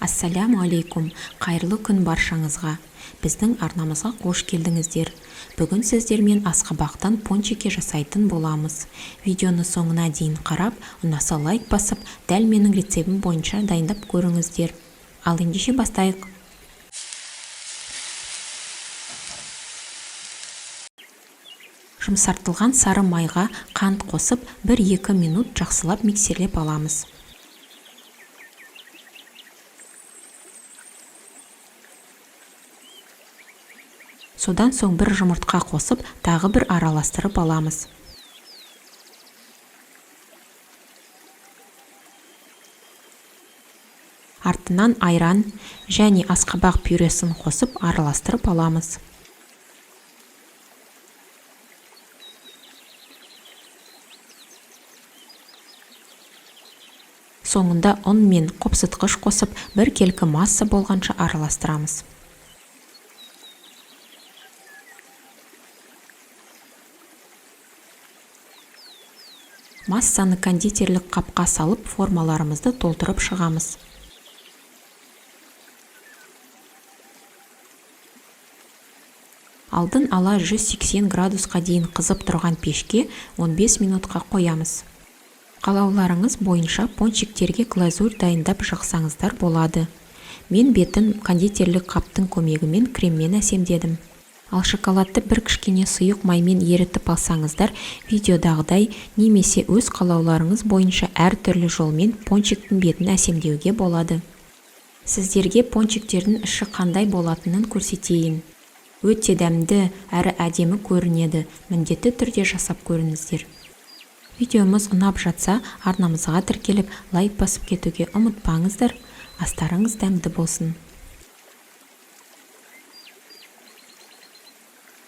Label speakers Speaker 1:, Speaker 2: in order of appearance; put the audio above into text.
Speaker 1: Ассаляму алейкум, қайырлы күн баршаңызға. Біздің арнамызға қош келдіңіздер. Бүгін сіздермен асқабақтан пончики жасайтын боламыз. Видеоны соңына дейін қарап, ұнаса лайк басып, дәл менің рецептім бойынша дайындап көріңіздер. Ал ендеше бастайық. Жұмсартылған сары майға қант қосып, 1-2 минут жақсылап миксерлеп аламыз. Содан соң бір жұмыртқа қосып, тағы бір араластырып аламыз. Артынан айран және асқабақ пюресін қосып араластырып аламыз. Соңында ұн мен қопсытқыш қосып, бір келкі масса болғанша араластырамыз. Массаны кондитерлік қапқа салып, формаларымызды толтырып шығамыз. Алдын ала 180 градусқа дейін қызып тұрған пешке 15 минутқа қоямыз. Қалауларыңыз бойынша пончиктерге глазурь дайындап жақсаңыздар болады. Мен бетін кондитерлік қаптың көмегімен креммен әсемдедім. Ал шоколадты бір кішкене сұйық маймен ерітіп алсаңыздар, видеодағыдай немесе өз қалауларыңыз бойынша әртүрлі жолмен пончиктің бетін әсемдеуге болады. Сіздерге пончиктердің іші қандай болатынын көрсетейін. Өте дәмді әрі әдемі көрінеді. Міндетті түрде жасап көріңіздер. Видеомыз ұнап жатса, арнамызға тіркеліп, лайк басып кетуге ұмытпаңыздар. Астарыңыз дәмді болсын.